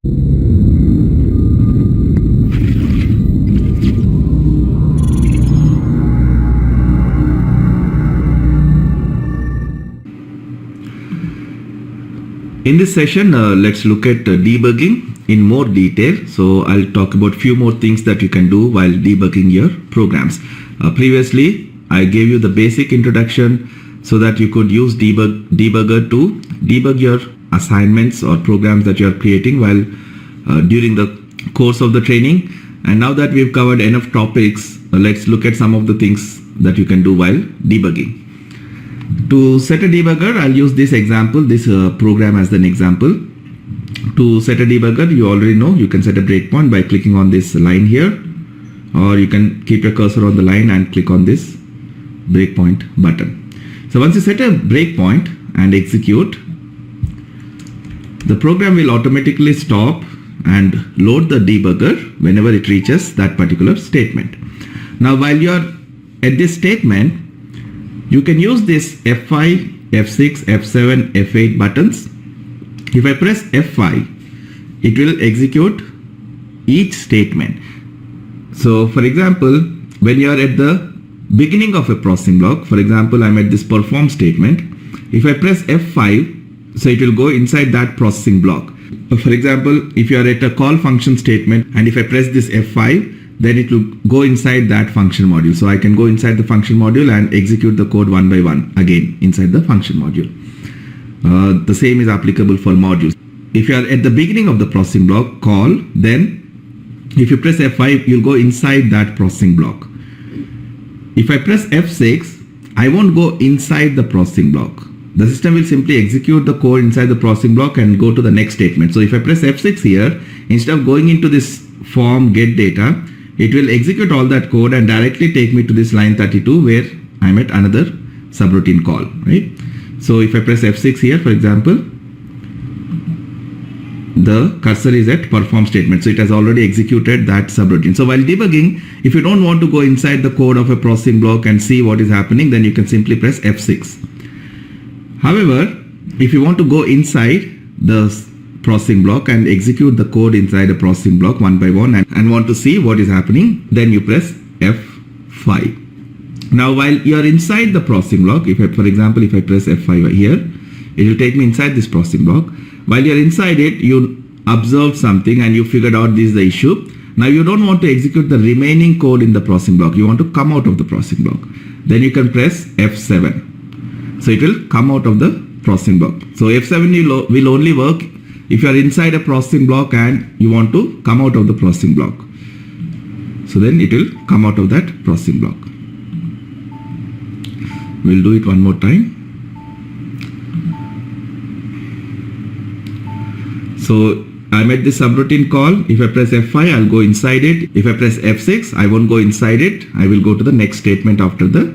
In this session, let's look at debugging in more detail. So I'll talk about few more things that you can do while debugging your programs. Previously, I gave you the basic introduction so that you could use debugger to debug your assignments or programs that you are creating while during the course of the training. And now that we've covered enough topics, let's look at some of the things that you can do while debugging. To set a debugger, I'll use this example, this program as an example. To set a debugger, you already know you can set a breakpoint by clicking on this line here, or you can keep your cursor on the line and click on this breakpoint button. So once you set a breakpoint and execute, the program will automatically stop and load the debugger whenever it reaches that particular statement. Now while you are at this statement, you can use this F5, F6, F7, F8 buttons. If I press F5, it will execute each statement. So for example, when you are at the beginning of a processing block, for example, I'm at this perform statement. If I press F5, so it will go inside that processing block. For example, if you are at a call function statement and if I press this F5, then it will go inside that function module. So I can go inside the function module and execute the code one by one again inside the function module. The same is applicable for modules. If you are at the beginning of the processing block call, then if you press F5, you'll go inside that processing block. If I press F6, I won't go inside the processing block. The system will simply execute the code inside the processing block and go to the next statement. So if I press F6 here, instead of going into this form get data, it will execute all that code and directly take me to this line 32 where I'm at another subroutine call, right? So if I press F6 here, for example, the cursor is at perform statement. So it has already executed that subroutine. So while debugging, if you don't want to go inside the code of a processing block and see what is happening, then you can simply press F6. However, if you want to go inside the processing block and execute the code inside a processing block one by one and want to see what is happening, then you press F5. Now while you are inside the processing block, for example, if I press F5 here, it will take me inside this processing block. While you are inside it, you observed something and you figured out this is the issue. Now you don't want to execute the remaining code in the processing block. You want to come out of the processing block. Then you can press F7. So it will come out of the processing block. So F7 will only work if you are inside a processing block and you want to come out of the processing block. So then it will come out of that processing block. We'll do it one more time. So I'm at the subroutine call. If I press F5, I'll go inside it. If I press F6, I won't go inside it. I will go to the next statement after the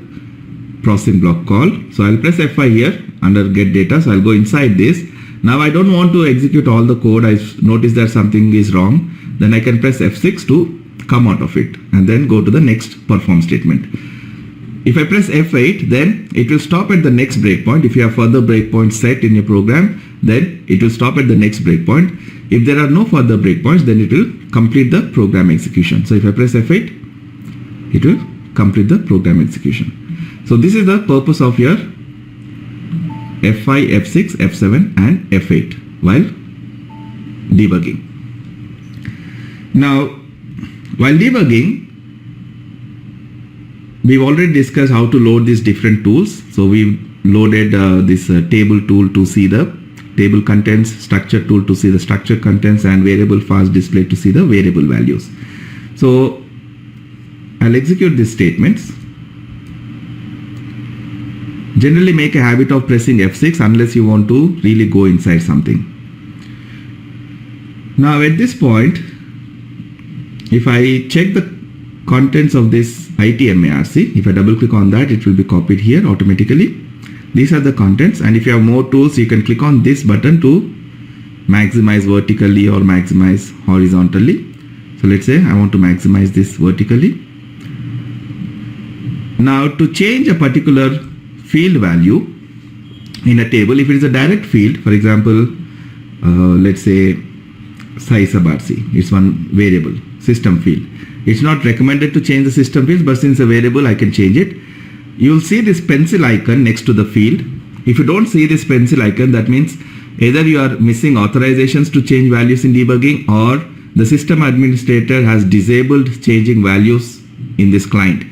processing block call. So I'll press F5 here under get data. So I'll go inside this. Now I don't want to execute all the code. I notice that something is wrong. Then I can press F6 to come out of it and then go to the next perform statement. If I press F8, then it will stop at the next breakpoint. If you have further breakpoints set in your program, then it will stop at the next breakpoint. If there are no further breakpoints, then it will complete the program execution. So if I press F8, it will complete the program execution. So this is the purpose of your F5, F6, F7 and F8 while debugging. Now, while debugging, we've already discussed how to load these different tools. So we've loaded this table tool to see the table contents, structure tool to see the structure contents, and variable fast display to see the variable values. So I'll execute these statements. Generally make a habit of pressing F6 unless you want to really go inside something. Now at this point, if I check the contents of this ITMARC, if I double click on that, it will be copied here automatically. These are the contents, and if you have more tools, you can click on this button to maximize vertically or maximize horizontally. So let's say I want to maximize this vertically. Now to change a particular field value in a table, if it is a direct field, for example, let's say size sub RC. It's one variable, system field. It's not recommended to change the system fields, but since a variable, I can change it. You'll see this pencil icon next to the field. If you don't see this pencil icon, that means either you are missing authorizations to change values in debugging, or the system administrator has disabled changing values in this client.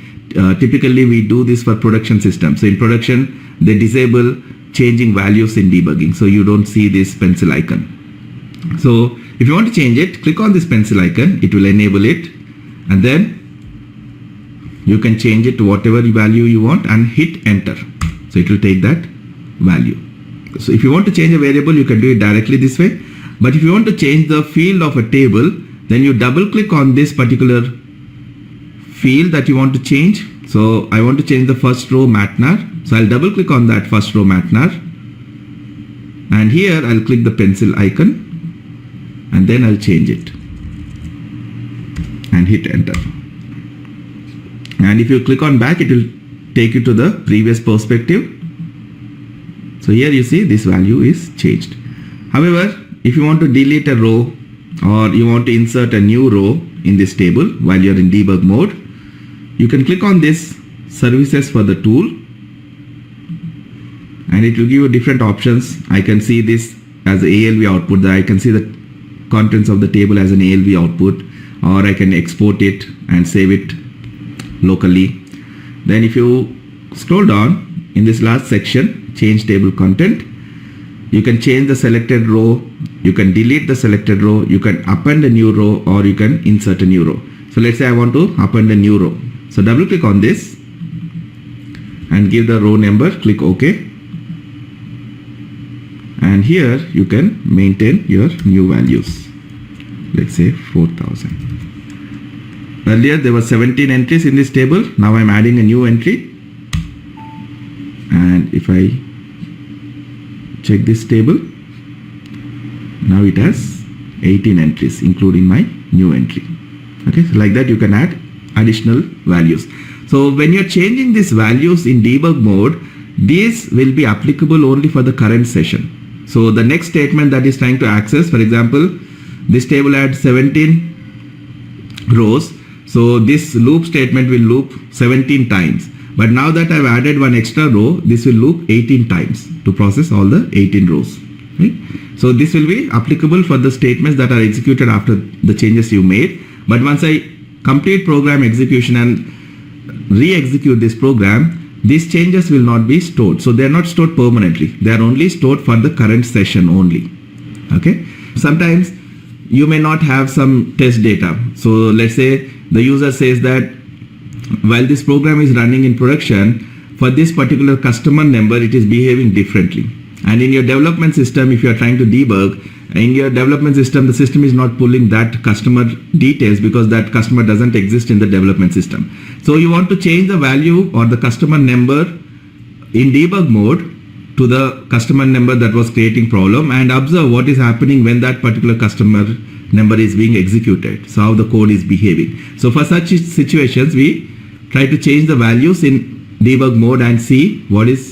Typically, we do this for production systems. So in production, they disable changing values in debugging. So you don't see this pencil icon. So if you want to change it, click on this pencil icon. It will enable it. And then you can change it to whatever value you want and hit enter. So it will take that value. So if you want to change a variable, you can do it directly this way. But if you want to change the field of a table, then you double click on this particular field that you want to change. So I want to change the first row matnar. So I'll double click on that first row matnar. And here I'll click the pencil icon. And then I'll change it. And hit enter. And if you click on back, it will take you to the previous perspective. So here you see this value is changed. However, if you want to delete a row or you want to insert a new row in this table while you're in debug mode, you can click on this services for the tool and it will give you different options. I can see this as ALV output. I can see the contents of the table as an ALV output, or I can export it and save it locally. Then if you scroll down in this last section, change table content, you can change the selected row, you can delete the selected row, you can append a new row, or you can insert a new row. So let's say I want to append a new row. So double click on this and give the row number, click OK. And here you can maintain your new values. Let's say 4000. Earlier there were 17 entries in this table. Now I'm adding a new entry. And if I check this table, now it has 18 entries including my new entry. Okay, so like that you can add additional values. So when you're changing these values in debug mode, these will be applicable only for the current session. So the next statement that is trying to access, for example, this table had 17 rows. So this loop statement will loop 17 times. But now that I've added one extra row, this will loop 18 times to process all the 18 rows. Right? So this will be applicable for the statements that are executed after the changes you made. But once I complete program execution and re-execute this program, these changes will not be stored. So they are not stored permanently. They are only stored for the current session only. Okay. Sometimes you may not have some test data. So let's say the user says that while this program is running in production, for this particular customer number, it is behaving differently. And in your development system, if you are trying to debug, in your development system, the system is not pulling that customer details because that customer doesn't exist in the development system. So you want to change the value or the customer number in debug mode to the customer number that was creating problem, and observe what is happening when that particular customer number is being executed. So how the code is behaving. So for such situations, we try to change the values in debug mode and see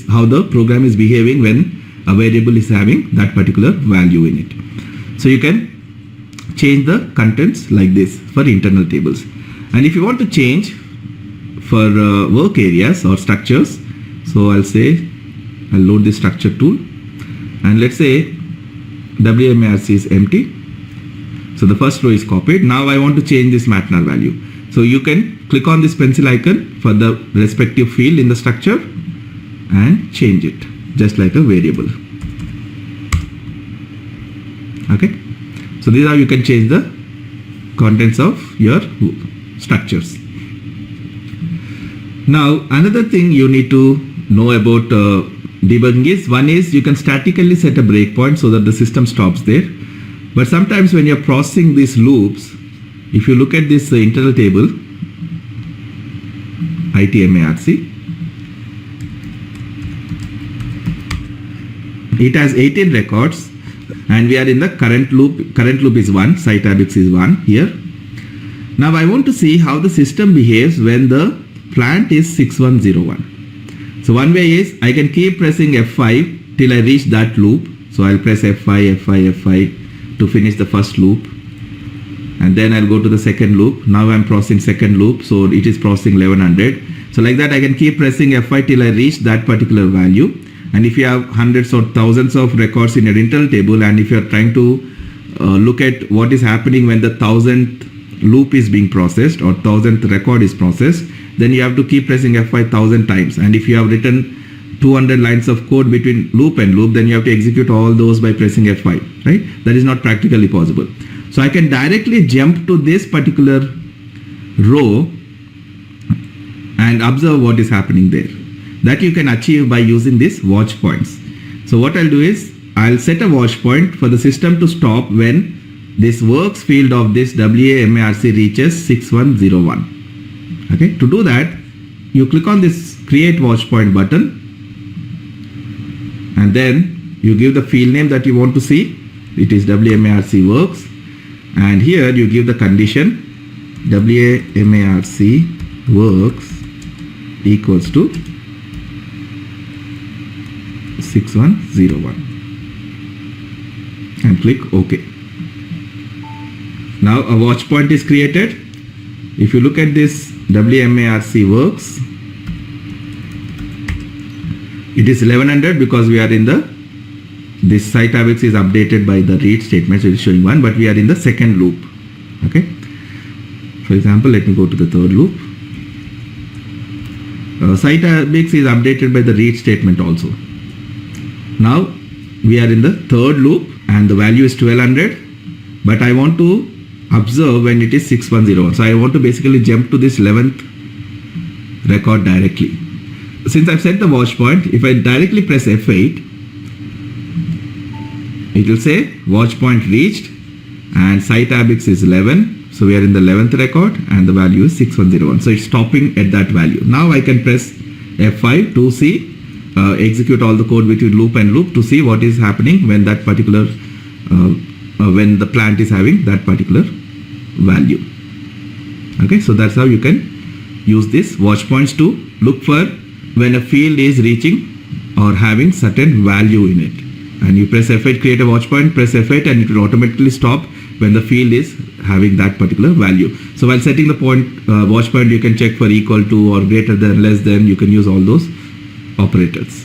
how the program is behaving when a variable is having that particular value in it. So you can change the contents like this for internal tables. And if you want to change for work areas or structures, so I'll load the structure tool, and let's say WMARC is empty. So the first row is copied. Now I want to change this matnar value. So you can click on this pencil icon for the respective field in the structure and change it just like a variable. Okay. So these are, you can change the contents of your structures. Now another thing you need to know about debugging is, one is you can statically set a breakpoint so that the system stops there. But sometimes when you're processing these loops, if you look at this internal table, ITMARC, it has 18 records and we are in the current loop. Current loop is 1, Cytabix is 1 here. Now I want to see how the system behaves when the plant is 6101. So one way is I can keep pressing F5 till I reach that loop. So I'll press F5, F5, F5 to finish the first loop. and then I'll go to the second loop. Now I'm processing second loop, so it is processing 1100. So like that I can keep pressing F5 till I reach that particular value. And if you have hundreds or thousands of records in your internal table, and if you are trying to look at what is happening when the 1000th loop is being processed or 1000th record is processed, then you have to keep pressing F5 1000 times. And if you have written 200 lines of code between loop and loop, then you have to execute all those by pressing F5, right? That is not practically possible. So I can directly jump to this particular row and observe what is happening there. That you can achieve by using these watch points. So what I'll do is I'll set a watch point for the system to stop when this works field of this WAMARC reaches 6101. Okay, to do that, you click on this create watch point button, and then you give the field name that you want to see. It is WMARC works, and here you give the condition WMARC works equals to 6101 and click OK. Now a watch point is created. If you look at this WMARC works, it is 1100 because we are in this Cytabix is updated by the read statement, so it is showing 1, but we are in the second loop. Okay. For example, let me go to the third loop. Cytabix is updated by the read statement also. Now we are in the third loop and the value is 1200, but I want to observe when it is 6101. So I want to basically jump to this 11th record directly. Since I've set the watch point, if I directly press F8, it will say watch point reached and Cytabix is 11. So we are in the 11th record and the value is 6101. So it's stopping at that value. Now I can press F5 to see, execute all the code between loop and loop to see what is happening when that particular, when the plant is having that particular value. Okay, so that's how you can use this watch points to look for when a field is reaching or having certain value in it. And you press F8, create a watch point, press F8 and it will automatically stop when the field is having that particular value. So while setting the point, watch point, you can check for equal to or greater than, less than, you can use all those operators.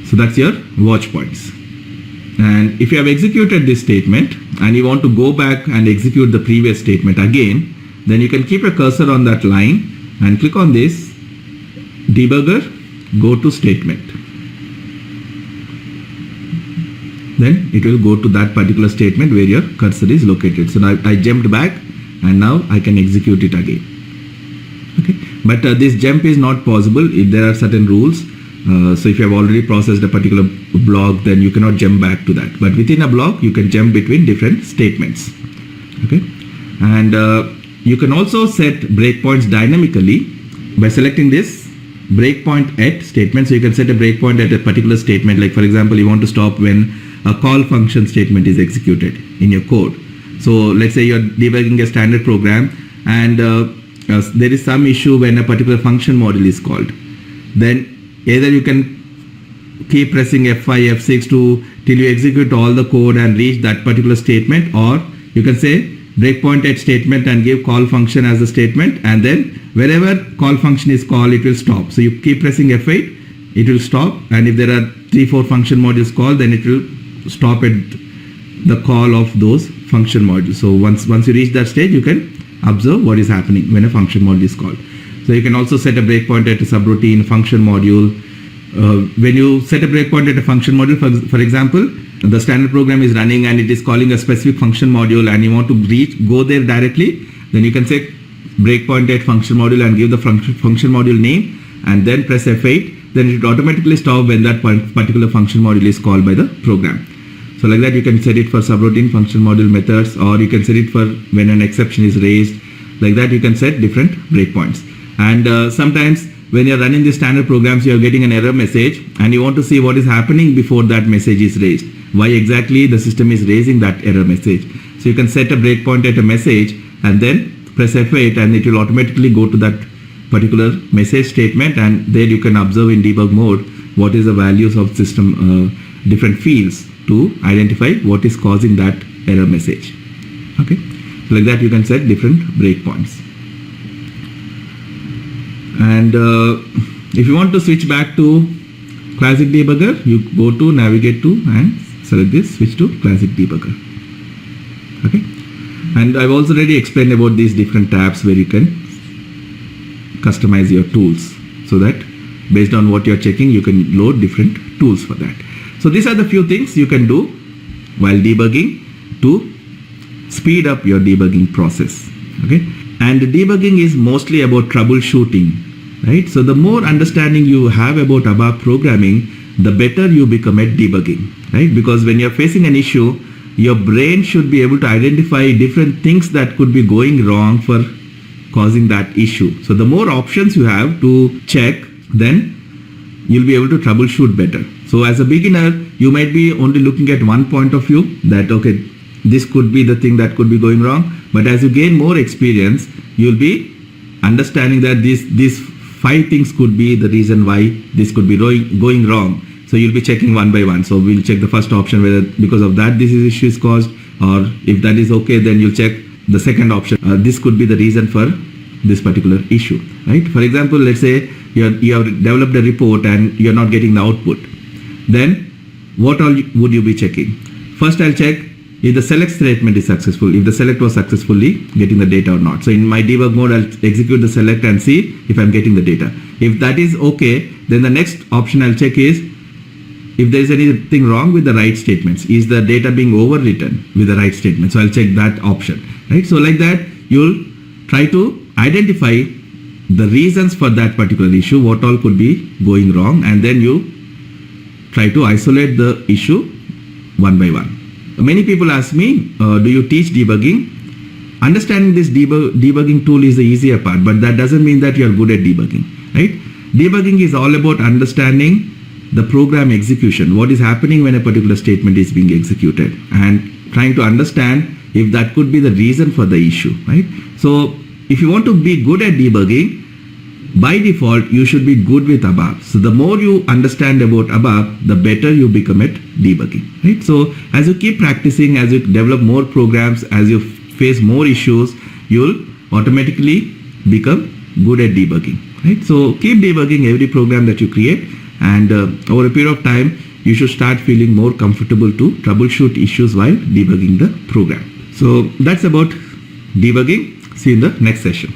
So that's your watch points. And if you have executed this statement and you want to go back and execute the previous statement again, then you can keep a cursor on that line and click on this debugger, go to statement. Then it will go to that particular statement where your cursor is located. So now I jumped back and now I can execute it again. Okay, but this jump is not possible if there are certain rules. So if you have already processed a particular block, then you cannot jump back to that. But within a block, you can jump between different statements. Okay, and you can also set breakpoints dynamically by selecting this breakpoint at statement. So you can set a breakpoint at a particular statement. Like for example, you want to stop when a call function statement is executed in your code. So let's say you're debugging a standard program and there is some issue when a particular function module is called. Then either you can keep pressing F5, F6 till you execute all the code and reach that particular statement, or you can say breakpoint at statement and give call function as a statement, and then wherever call function is called, it will stop. So you keep pressing F8, it will stop, and if there are 3-4 function modules called, then it will stop at the call of those function modules. So once you reach that stage, you can observe what is happening when a function module is called. So you can also set a breakpoint at a subroutine function module. When you set a breakpoint at a function module, for example, the standard program is running and it is calling a specific function module and you want to go there directly, then you can say breakpoint at function module and give the function module name and then press F8. Then it will automatically stop when that particular function module is called by the program. So like that you can set it for subroutine function module methods, or you can set it for when an exception is raised. Like that you can set different breakpoints. And sometimes when you're running the standard programs, you're getting an error message and you want to see what is happening before that message is raised. Why exactly the system is raising that error message. So you can set a breakpoint at a message and then press F8 and it will automatically go to that particular message statement, and there you can observe in debug mode what is the values of system different fields to identify what is causing that error message. Okay, Like that you can set different breakpoints. And if you want to switch back to Classic Debugger, you go to navigate to and select this, switch to Classic Debugger. Okay. And I've also already explained about these different tabs where you can customize your tools, so that based on what you're checking, you can load different tools for that. So these are the few things you can do while debugging to speed up your debugging process. Okay. And debugging is mostly about troubleshooting, right? So the more understanding you have about ABAP programming, the better you become at debugging, right? Because when you're facing an issue, your brain should be able to identify different things that could be going wrong for causing that issue. So the more options you have to check, then you'll be able to troubleshoot better. So as a beginner, you might be only looking at one point of view, that okay, this could be the thing that could be going wrong. But as you gain more experience, you'll be understanding that these 5 things could be the reason why this could be going wrong. So you'll be checking one by one. So we'll check the first option, whether because of that this issue is caused, or if that is okay, then you'll check the second option. This could be the reason for this particular issue, right? For example, let's say you have developed a report and you're not getting the output. Then what all would you be checking? First, I'll check if the select statement is successful, if the select was successfully getting the data or not. So in my debug mode, I'll execute the select and see if I'm getting the data. If that is okay, then the next option I'll check is if there is anything wrong with the write statements. Is the data being overwritten with the write statement? So I'll check that option, right? So like that, you'll try to identify the reasons for that particular issue, what all could be going wrong, and then you try to isolate the issue one by one. Many people ask me, do you teach debugging? Understanding this debugging tool is the easier part, but that doesn't mean that you are good at debugging, right? Debugging is all about understanding the program execution, what is happening when a particular statement is being executed, and trying to understand if that could be the reason for the issue, right? So if you want to be good at debugging, by default, you should be good with ABAP. So the more you understand about ABAP, the better you become at debugging, right? So as you keep practicing, as you develop more programs, as you face more issues, you'll automatically become good at debugging, right? So keep debugging every program that you create, and over a period of time, you should start feeling more comfortable to troubleshoot issues while debugging the program. So that's about debugging. See you in the next session.